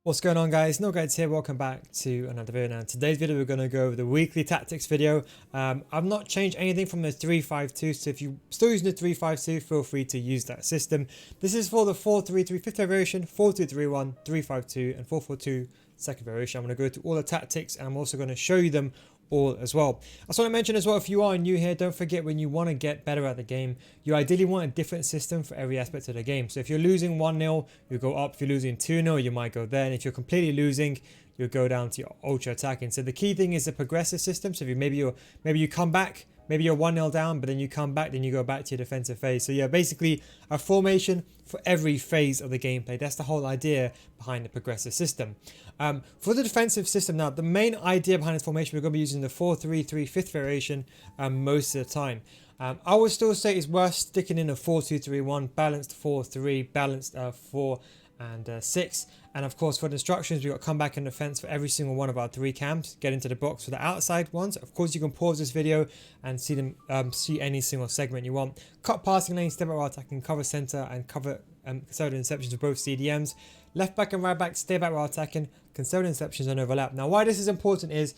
What's going on, guys? No Guides here. Welcome back to another video. Now in today's video we're going to go over the weekly tactics video. I've not changed anything from the 3-5-2, so if you're still using the 3-5-2, feel free to use that system. This is for the 4-3-3 fifth variation, 4-2-3-1, 3-5-2 and 4-4-2 second variation. I'm going to go through all the tactics and I'm also going to show you them all as well. I just want to mention as well, if you are new here, don't forget, when you want to get better at the game, you ideally want a different system for every aspect of the game. So if you're losing 1-0, you go up. If you're losing 2-0, you might go there. And if you're completely losing, you'll go down to your ultra attacking. So the key thing is the progressive system. So if maybe you come back, maybe you're 1-0 down, but then you come back, then you go back to your defensive phase. So yeah, basically a formation for every phase of the gameplay. That's the whole idea behind the progressive system. For the defensive system now, the main idea behind this formation, we're going to be using the 4-3-3 fifth variation most of the time. I would still say it's worth sticking in a 4-2-3-1, balanced 4-3, balanced 4 and 6. And of course, for the instructions, we've got come back and defense for every single one of our 3 camps. Get into the box for the outside ones. Of course, you can pause this video and see them, see any single segment you want. Cut passing lane, step back while attacking, cover center, and cover conservative interceptions of both CDMs. Left back and right back, stay back while attacking, conservative interceptions and overlap. Now, why this is important is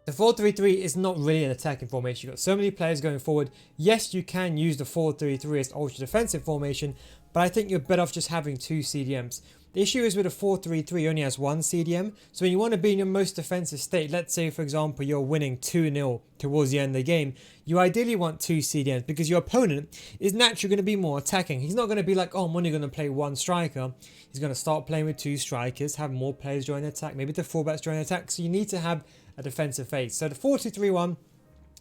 the 4-3-3 is not really an attacking formation. You've got so many players going forward. Yes, you can use the 4-3-3 as ultra defensive formation, but I think you're better off just having 2 CDMs. The issue is with a 4-3-3 only has 1 CDM, so when you want to be in your most defensive state, let's say for example you're winning 2-0 towards the end of the game, you ideally want 2 CDMs because your opponent is naturally going to be more attacking. He's not going to be like, oh, I'm only going to play 1 striker. He's going to start playing with 2 strikers, have more players join the attack, maybe the fullbacks join the attack, so you need to have a defensive phase. So the 4-2-3-1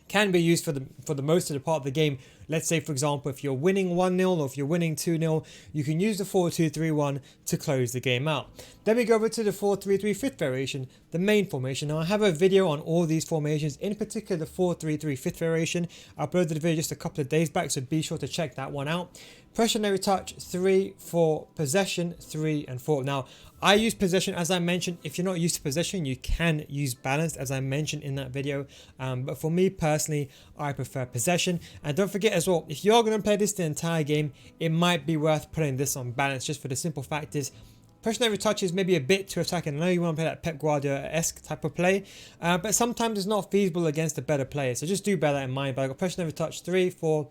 can be used for the most of the part of the game. Let's say, for example, if you're winning 1-0 or if you're winning 2-0, you can use the 4-2-3-1 to close the game out. Then we go over to the 4-3-3 fifth variation, the main formation. Now, I have a video on all these formations, in particular the 4-3-3 fifth variation. I uploaded the video just a couple of days back, so be sure to check that one out. Pressure and every touch, 3, 4, possession, 3 and 4. Now, I use possession, as I mentioned. If you're not used to possession, you can use balanced, as I mentioned in that video. But for me personally, I prefer possession. And don't forget as well, if you're going to play this the entire game, it might be worth putting this on balance, just for the simple fact is, pressure and every touch is maybe a bit too attacking. I know you want to play that Pep Guardiola-esque type of play, but sometimes it's not feasible against a better player. So just do bear that in mind. But I got pressure and every touch, 3, 4,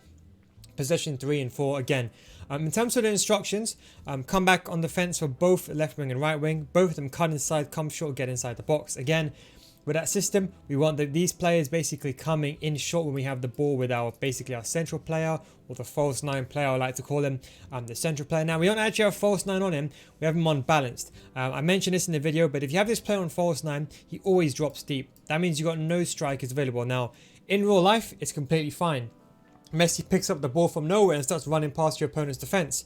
possession 3 and 4 again. In terms of the instructions, come back on the fence for both left wing and right wing. Both of them cut inside, come short, get inside the box. Again, with that system, we want these players basically coming in short when we have the ball with our our central player, or the false 9 player, I like to call him, the central player. Now, we don't actually have false 9 on him, we have him on balanced. I mentioned this in the video, but if you have this player on false 9, he always drops deep. That means you've got no strikers available. Now, in real life, it's completely fine. Messi picks up the ball from nowhere and starts running past your opponent's defense.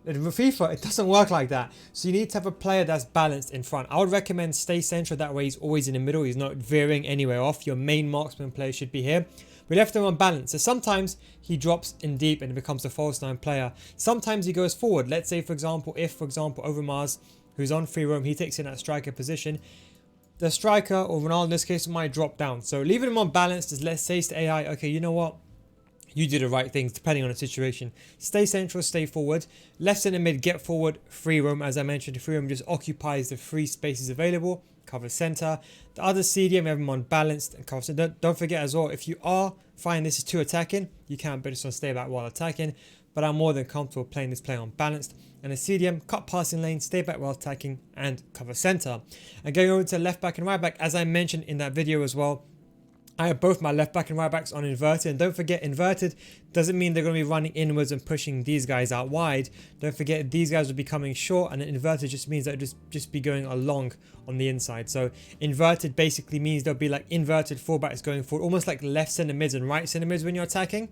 In FIFA, it doesn't work like that. So you need to have a player that's balanced in front. I would recommend stay central. That way he's always in the middle. He's not veering anywhere off. Your main marksman player should be here. We left him on balance. So sometimes he drops in deep and becomes a false 9 player. Sometimes he goes forward. Let's say, for example, if, Overmars, who's on free roam, he takes in that striker position, the striker, or Ronaldo in this case, might drop down. So leaving him on balance is, let's say to AI, okay, you know what? You do the right things depending on the situation. Stay central, stay forward. Left centre mid, get forward. Free roam, as I mentioned, free roam just occupies the free spaces available. Cover centre. The other CDM, we have them on balanced and cover centre. Don't forget as well, if you are finding this is too attacking, you can put this on stay back while attacking. But I'm more than comfortable playing this play on balanced. And a CDM, cut passing lane, stay back while attacking, and cover centre. And going over to left back and right back, as I mentioned in that video as well, I have both my left back and right backs on inverted. And don't forget, inverted doesn't mean they're going to be running inwards and pushing these guys out wide. Don't forget, these guys will be coming short, and inverted just means that just be going along on the inside. So inverted basically means there'll be like inverted fullbacks going forward, almost like left centre mids and right centre mids when you're attacking.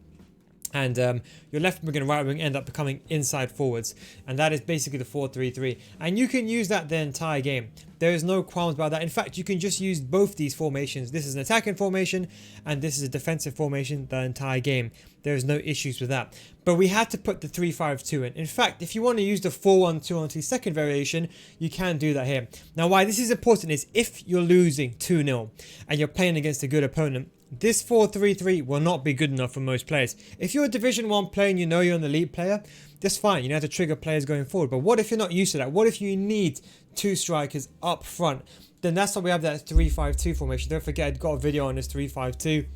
And your left wing and right wing end up becoming inside forwards, and that is basically the 4-3-3. And you can use that the entire game. There is no qualms about that. In fact, you can just use both these formations. This is an attacking formation and this is a defensive formation the entire game. There is no issues with that. But we had to put the 3-5-2 in. In fact, if you want to use the 4-1-2-1-2 second variation, you can do that here. Now, why this is important is if you're losing 2-0 and you're playing against a good opponent, this 4-3-3 will not be good enough for most players. If you're a Division 1 player and you know you're an elite player, that's fine. You know how to trigger players going forward. But what if you're not used to that? What if you need 2 strikers up front? Then that's why we have that 3-5-2 formation. Don't forget, I've got a video on this 3-5-2.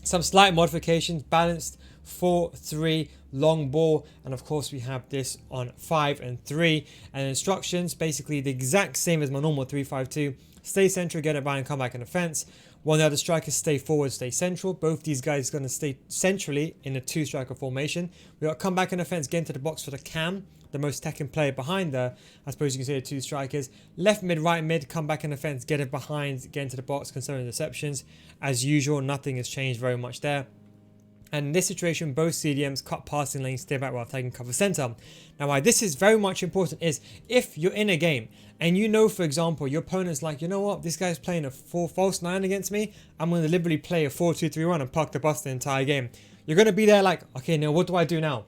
Some slight modifications, balanced 4-3, long ball, and of course we have this on 5 and 3. And instructions, basically the exact same as my normal 3-5-2. Stay central, get it by and come back in defense. One of the other strikers stay forward, stay central. Both these guys are going to stay centrally in a 2-striker formation. We got come back in defense, get into the box for the cam, the most attacking player behind the, I suppose you can say, the 2 strikers. Left mid, right mid, come back in defense, get it behind, get into the box, concerning interceptions. As usual, nothing has changed very much there. And in this situation, both CDMs cut passing lanes, stay back while taking cover center. Now, why this is very much important is if you're in a game and you know, for example, your opponent's like, you know what, this guy's playing a 4 false 9 against me. I'm going to deliberately play a 4-2-3-1 and park the bus the entire game. You're going to be there like, okay, now what do I do now?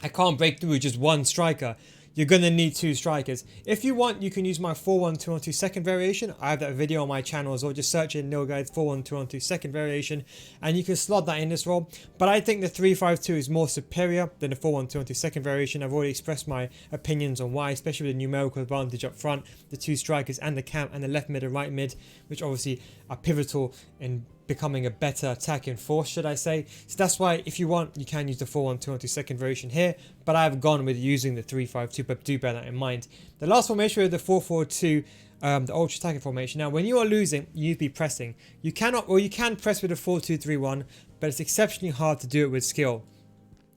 I can't break through with just 1 striker. You're going to need 2 strikers. If you want, you can use my 4-1-2-1-2 second variation. I have that video on my channel as well. Just search in Nil Guides 4-1-2-1-2 second variation and you can slot that in this role. But I think the 3-5-2 is more superior than the 4-1-2-1-2 second variation. I've already expressed my opinions on why, especially with the numerical advantage up front, the 2 strikers and the cam and the left mid and right mid, which obviously are pivotal in becoming a better attacking force, should I say. So that's why if you want, you can use the 4-1-2-1-2 second variation here, but I've gone with using the 3-5-2, but do bear that in mind. The last formation with the 4-4-2, the ultra attacking formation. Now when you are losing, you need to be pressing. You cannot, or you can press with a 4-2-3-1, but it's exceptionally hard to do it with skill.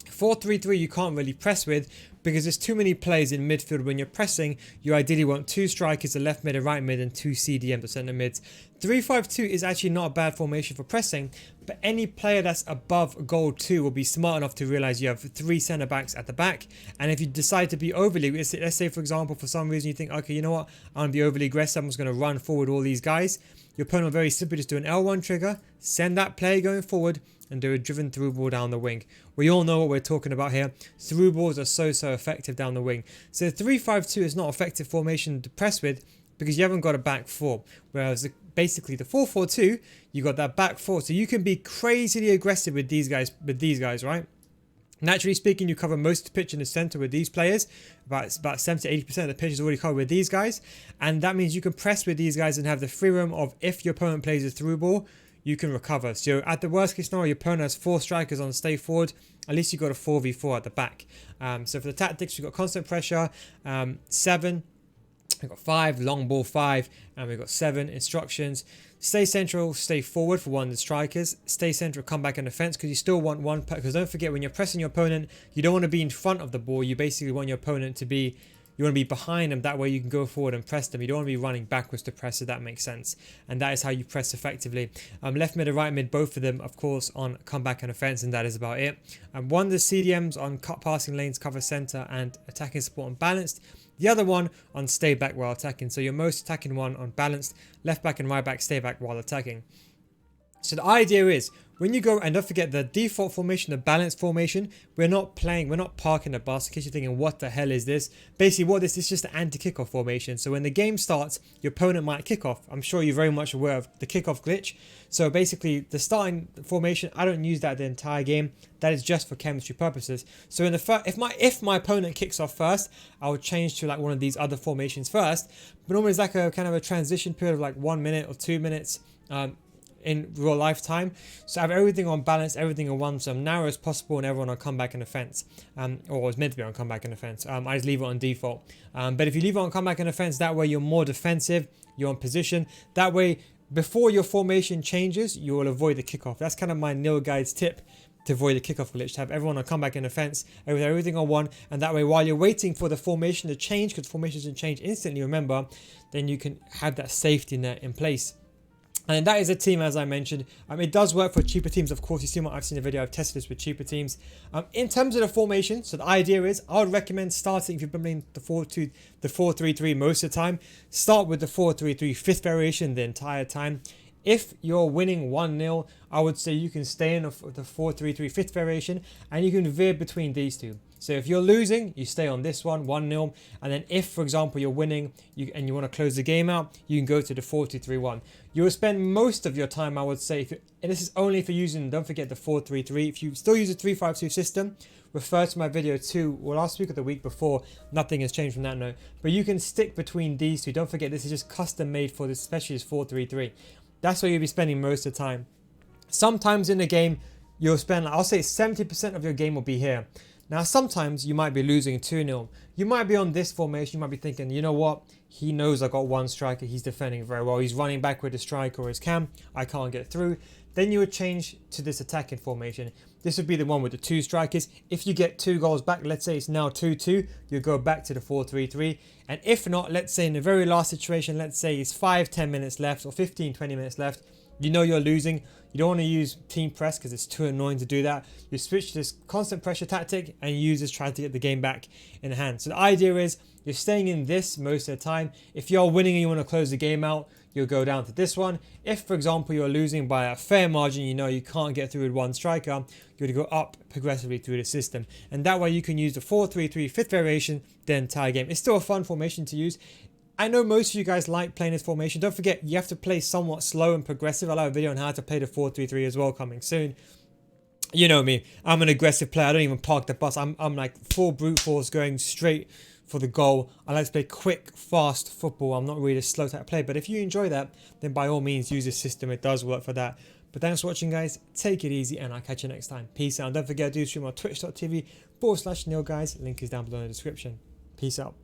4-3-3 you can't really press with because there's too many players in midfield. When you're pressing, you ideally want 2 strikers, a left mid, a right mid, and 2 CDMs, the centre mids. 3-5-2 is actually not a bad formation for pressing, but any player that's above goal 2 will be smart enough to realise you have 3 centre backs at the back. And if you decide to be overly, let's say for example, for some reason you think, okay, you know what, I'm going to be overly aggressive, I'm just going to run forward all these guys. Your opponent will very simply just do an L1 trigger, send that player going forward, and do a driven through ball down the wing. We all know what we're talking about here. Through balls are so effective down the wing. So the 3-5-2 is not effective formation to press with because you haven't got a back 4. Whereas basically the 4-4-2, you got that back 4. So you can be crazily aggressive with these guys, right? Naturally speaking, you cover most of the pitch in the centre with these players. About 70-80% of the pitch is already covered with these guys. And that means you can press with these guys and have the free room of, if your opponent plays a through ball, you can recover. So at the worst case scenario, your opponent has 4 strikers on stay forward. At least you've got a 4v4 at the back. So for the tactics, we've got constant pressure, 7. We've got 5, long ball 5, and we've got 7 instructions. Stay central, stay forward for one of the strikers. Stay central, come back in defense because you still want one. Because don't forget, when you're pressing your opponent, you don't want to be in front of the ball. You basically want your opponent to be, you want to be behind them. That way you can go forward and press them. You don't want to be running backwards to press, if that makes sense. And that is how you press effectively. Left mid and right mid, both of them, of course, on comeback and offense, and that is about it. One of the CDMs on cut passing lanes, cover center, and attacking support and balanced. The other one on stay back while attacking. So your most attacking one on balanced, left back and right back, stay back while attacking. So the idea is, when you go, and don't forget the default formation, the balanced formation, we're not parking the bus. In case you're thinking, what the hell is this? Basically what this is, just an anti-kickoff formation. So when the game starts, your opponent might kick off. I'm sure you're very much aware of the kickoff glitch. So basically the starting formation, I don't use that the entire game. That is just for chemistry purposes. So in the if my opponent kicks off first, I would change to like one of these other formations first. But normally it's like a kind of a transition period of like 1 minute or 2 minutes. In real life time. So I have everything on balance, everything on one, so I'm narrow as possible, and everyone on comeback and offense, or it's meant to be on comeback and offense. I just leave it on default. But if you leave it on comeback and offense, that way you're more defensive, you're on position. That way, before your formation changes, you will avoid the kickoff. That's kind of my nil guide's tip to avoid the kickoff glitch, to have everyone on comeback and offense, with everything on one, and that way while you're waiting for the formation to change, because formations can change instantly, remember, then you can have that safety net in place. And that is a team, as I mentioned. It does work for cheaper teams, of course. You see what I've seen the video. I've tested this with cheaper teams. In terms of the formation, so the idea is, I would recommend starting, if you're playing the 4-3-3 most of the time, start with the 4-3-3 fifth variation the entire time. If you're winning 1-0, I would say you can stay in the 4-3-3 fifth variation, and you can veer between these two. So if you're losing, you stay on this one, 1-0. And then if, for example, you're winning and you want to close the game out, you can go to the 4-2-3-1. You will spend most of your time, I would say, and this is only if you're using, don't forget the 4-3-3. If you still use a 3-5-2 system, refer to my video 2 or last week or the week before. Nothing has changed from that note. But you can stick between these two. Don't forget, this is just custom made for this, especially this 4-3-3. That's where you'll be spending most of the time. Sometimes in the game, you'll spend, I'll say 70% of your game will be here. Now, sometimes you might be losing 2-0. You might be on this formation. You might be thinking, you know what? He knows I got one striker. He's defending very well. He's running back with his striker or his cam. I can't get through. Then you would change to this attacking formation. This would be the one with the 2 strikers. If you get 2 goals back, let's say it's now 2-2, you go back to the 4-3-3. And if not, let's say in the very last situation, let's say it's 5-10 minutes left or 15-20 minutes left. You know you're losing. You don't want to use team press because it's too annoying to do that. You switch to this constant pressure tactic and you use this trying to get the game back in hand. So the idea is you're staying in this most of the time. If you're winning and you want to close the game out, you'll go down to this one. If, for example, you're losing by a fair margin, you know you can't get through with one striker, you're going to go up progressively through the system. And that way you can use the 4-3-3 fifth variation the entire game. It's still a fun formation to use. I know most of you guys like playing this formation. Don't forget, you have to play somewhat slow and progressive. I'll have a video on how to play the 4-3-3 as well coming soon. You know me, I'm an aggressive player. I don't even park the bus. I'm like full brute force going straight for the goal. I like to play quick, fast football. I'm not really a slow type player. But if you enjoy that, then by all means use this system. It does work for that. But thanks for watching, guys. Take it easy and I'll catch you next time. Peace out. And don't forget to stream on twitch.tv/NeilGuys. Link is down below in the description. Peace out.